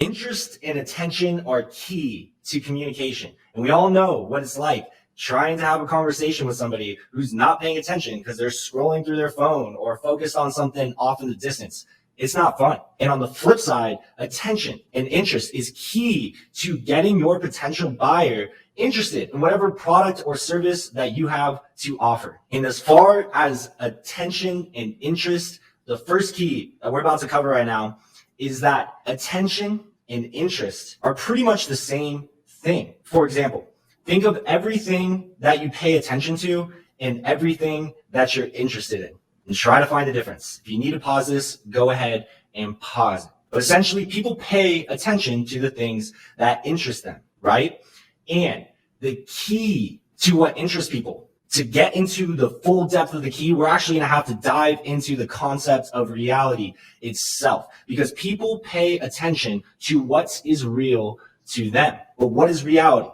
Interest and attention are key to communication. And we all know what it's like trying to have a conversation with somebody who's not paying attention because they're scrolling through their phone or focused on something off in the distance. It's not fun. And on the flip side, attention and interest is key to getting your potential buyer interested in whatever product or service that you have to offer. And as far as attention and interest, the first key that we're about to cover right now is that attention and interest are pretty much the same thing. For example, think of everything that you pay attention to and everything that you're interested in, and try to find the difference. If you need to pause this, go ahead and pause it. But essentially, people pay attention to the things that interest them, right? And the key to what interests people, to get into the full depth of the key, we're actually going to have to dive into the concept of reality itself, because people pay attention to what is real to them. But what is reality?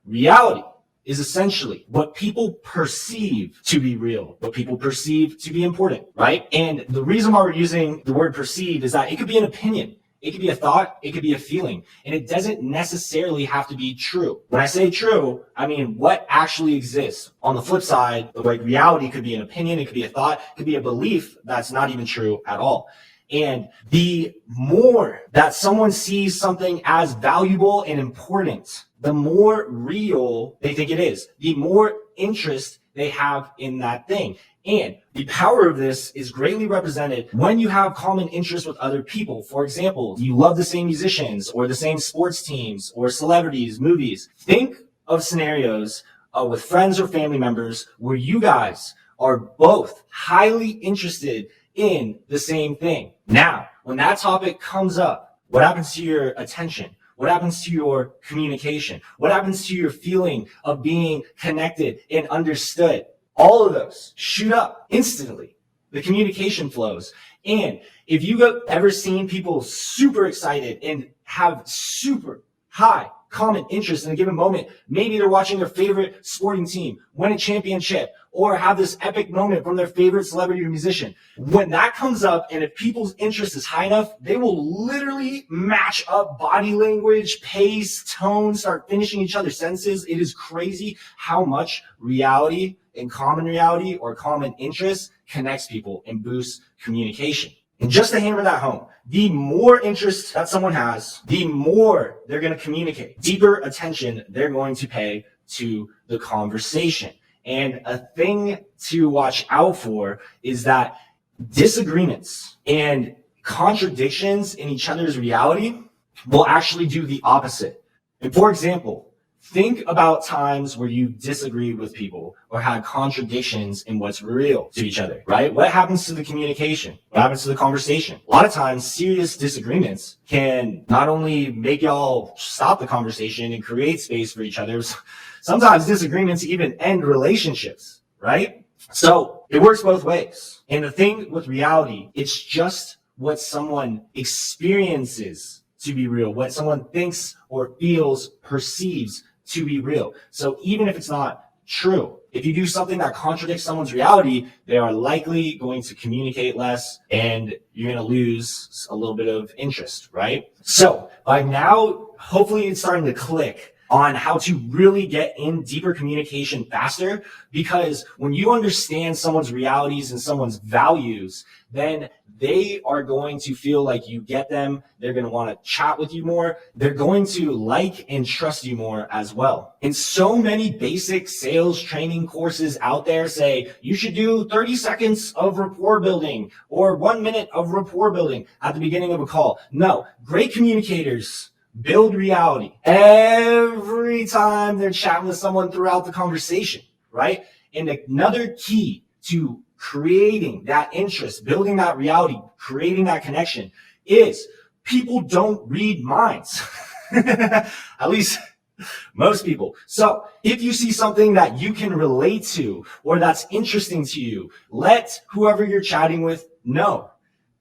Reality is essentially what people perceive to be real, what people perceive to be important, right? And the reason why we're using the word perceived is that it could be an opinion. It could be a thought, it could be a feeling, and it doesn't necessarily have to be true. When I say true, I mean what actually exists. On the flip side, like reality could be an opinion, it could be a thought, it could be a belief that's not even true at all. And the more that someone sees something as valuable and important, the more real they think it is, the more interest they have in that thing. And the power of this is greatly represented when you have common interests with other people. For example, you love the same musicians or the same sports teams or celebrities, movies. Think of scenarios with friends or family members where you guys are both highly interested in the same thing. Now, when that topic comes up, what happens to your attention? What happens to your communication? What happens to your feeling of being connected and understood? All of those shoot up instantly. The communication flows. And if you have ever seen people super excited and have super high common interest in a given moment, maybe they're watching their favorite sporting team win a championship or have this epic moment from their favorite celebrity or musician. When that comes up, and if people's interest is high enough, they will literally match up body language, pace, tone, start finishing each other's sentences. It is crazy how much reality and common reality or common interest connects people and boosts communication. And just to hammer that home, the more interest that someone has, the more they're going to communicate, deeper attention they're going to pay to the conversation. And a thing to watch out for is that disagreements and contradictions in each other's reality will actually do the opposite. And for example, think about times where you disagreed with people or had contradictions in what's real to each other, right? What happens to the communication? What happens to the conversation? A lot of times, serious disagreements can not only make y'all stop the conversation and create space for each other, sometimes disagreements even end relationships, right? So it works both ways. And the thing with reality, it's just what someone experiences to be real, what someone thinks or feels, perceives to be real. So even if it's not true, if you do something that contradicts someone's reality, they are likely going to communicate less and you're going to lose a little bit of interest, right? So by now, hopefully it's starting to click on how to really get in deeper communication faster, because when you understand someone's realities and someone's values, then they are going to feel like you get them. They're going to want to chat with you more. They're going to like and trust you more as well. And so many basic sales training courses out there say you should do 30 seconds of rapport building or 1 minute of rapport building at the beginning of a call. No, great communicators build reality every time they're chatting with someone throughout the conversation, right? And another key to creating that interest, building that reality, creating that connection is people don't read minds. At least most people. So if you see something that you can relate to or that's interesting to you, let whoever you're chatting with know.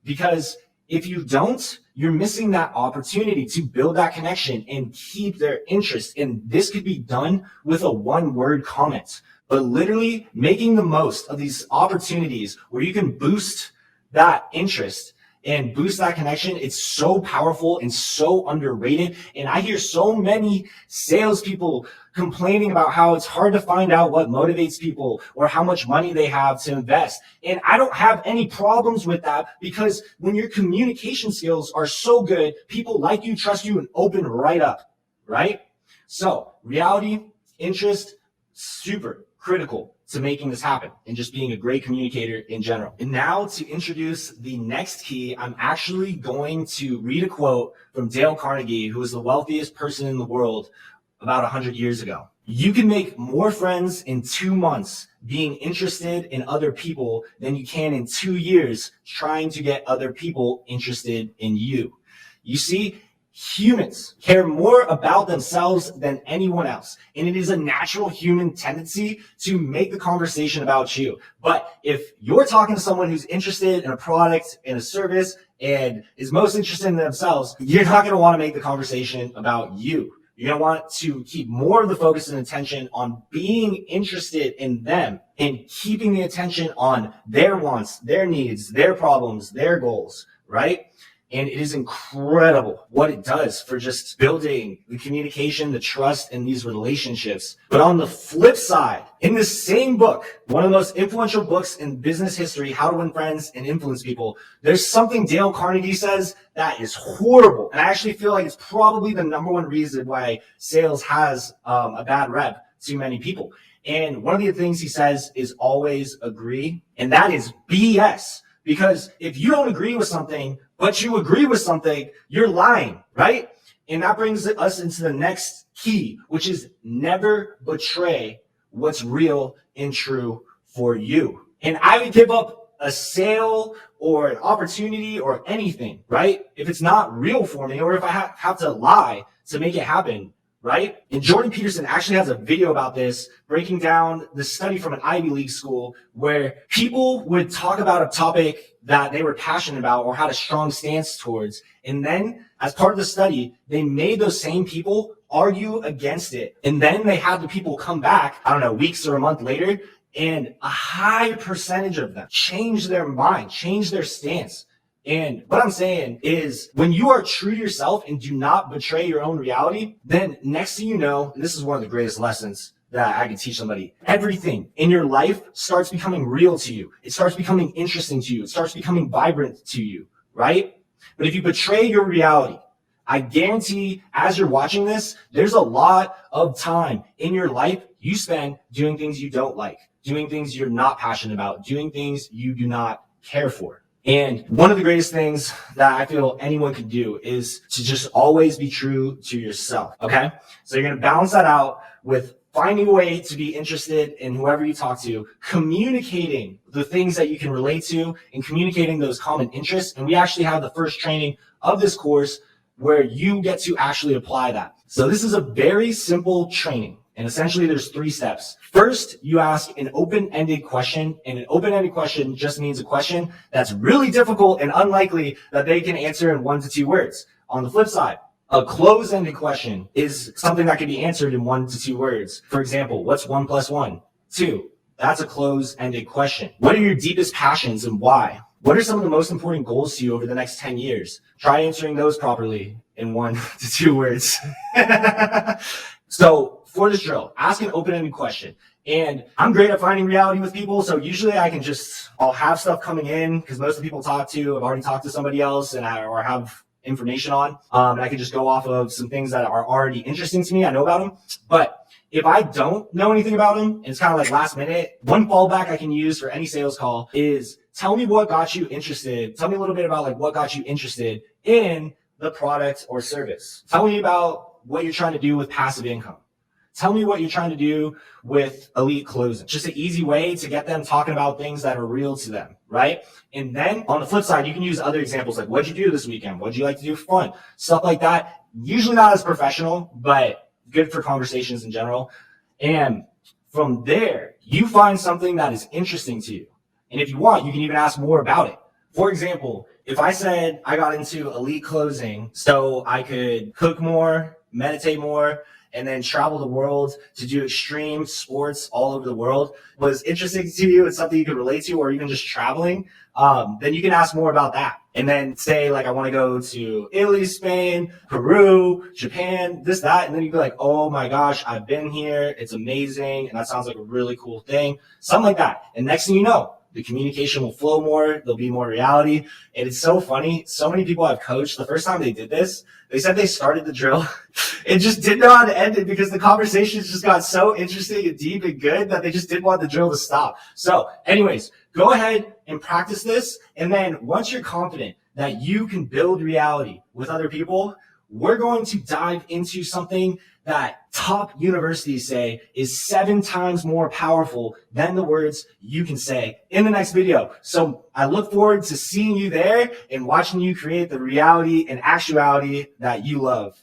Because if you don't, you're missing that opportunity to build that connection and keep their interest. And this could be done with a one-word comment, but literally making the most of these opportunities where you can boost that interest and boost that connection. It's so powerful and so underrated. And I hear so many salespeople complaining about how it's hard to find out what motivates people or how much money they have to invest. And I don't have any problems with that, because when your communication skills are so good, people like you, trust you, and open right up, right? So reality, interest, super critical to making this happen and just being a great communicator in general. And now to introduce the next key, I'm actually going to read a quote from Dale Carnegie, who was the wealthiest person in the world about 100 years ago. You can make more friends in 2 months being interested in other people than you can in 2 years trying to get other people interested in you. You see, humans care more about themselves than anyone else. And it is a natural human tendency to make the conversation about you. But if you're talking to someone who's interested in a product, in a service, and is most interested in themselves, you're not going to want to make the conversation about you. You're going to want to keep more of the focus and attention on being interested in them and keeping the attention on their wants, their needs, their problems, their goals, right? And it is incredible what it does for just building the communication, the trust in these relationships. But on the flip side, in this same book, one of the most influential books in business history, How to Win Friends and Influence People, there's something Dale Carnegie says that is horrible. And I actually feel like it's probably the number one reason why sales has a bad rep to many people. And one of the things he says is always agree. And that is BS. Because if you don't agree with something, but you agree with something, you're lying, right? And that brings us into the next key, which is never betray what's real and true for you. And I would give up a sale or an opportunity or anything, right? If it's not real for me, or if I have to lie to make it happen, right? And Jordan Peterson actually has a video about this, breaking down the study from an Ivy League school where people would talk about a topic that they were passionate about or had a strong stance towards. And then as part of the study, they made those same people argue against it. And then they had the people come back, I don't know, weeks or a month later, and a high percentage of them change their mind, change their stance. And what I'm saying is when you are true to yourself and do not betray your own reality, then next thing you know, and this is one of the greatest lessons that I can teach somebody, everything in your life starts becoming real to you. It starts becoming interesting to you. It starts becoming vibrant to you, right? But if you betray your reality, I guarantee as you're watching this, there's a lot of time in your life you spend doing things you don't like, doing things you're not passionate about, doing things you do not care for. And one of the greatest things that I feel anyone can do is to just always be true to yourself, okay? So you're going to balance that out with finding a way to be interested in whoever you talk to, communicating the things that you can relate to, and communicating those common interests. And we actually have the first training of this course where you get to actually apply that. So this is a very simple training. And essentially there's 3 steps. First, you ask an open-ended question, and an open-ended question just means a question that's really difficult and unlikely that they can answer in 1 to 2 words. On the flip side, a closed-ended question is something that can be answered in 1 to 2 words. For example, what's 1 + 1? 2. That's a closed-ended question. What are your deepest passions and why? What are some of the most important goals to you over the next 10 years? Try answering those properly in 1 to 2 words. So for this drill, ask an open-ended question. And I'm great at finding reality with people. So usually I'll have stuff coming in because most of the people I talk to, I've already talked to somebody else or have information on. And I can just go off of some things that are already interesting to me. I know about them. But if I don't know anything about them, and it's kind of like last minute, one fallback I can use for any sales call is tell me what got you interested. Tell me a little bit about like what got you interested in the product or service. Tell me about what you're trying to do with passive income. Tell me what you're trying to do with elite closing. Just an easy way to get them talking about things that are real to them, right? And then on the flip side, you can use other examples like what'd you do this weekend? What'd you like to do for fun? Stuff like that. Usually not as professional, but good for conversations in general. And from there, you find something that is interesting to you. And if you want, you can even ask more about it. For example, if I said I got into elite closing so I could cook more, meditate more, and then travel the world to do extreme sports all over the world was interesting to you, it's something you could relate to, or even just traveling, then you can ask more about that. And then say, like, I want to go to Italy, Spain, Peru, Japan, this, that. And then you'd be like, oh my gosh, I've been here. It's amazing. And that sounds like a really cool thing. Something like that. And next thing you know, the communication will flow more. There'll be more reality. And it's so funny. So many people I've coached, the first time they did this, they said they started the drill and just didn't know how to end it because the conversations just got so interesting and deep and good that they just didn't want the drill to stop. So anyways, go ahead and practice this. And then once you're confident that you can build reality with other people, we're going to dive into something that top universities say is 7 times more powerful than the words you can say in the next video. So I look forward to seeing you there and watching you create the reality and actuality that you love.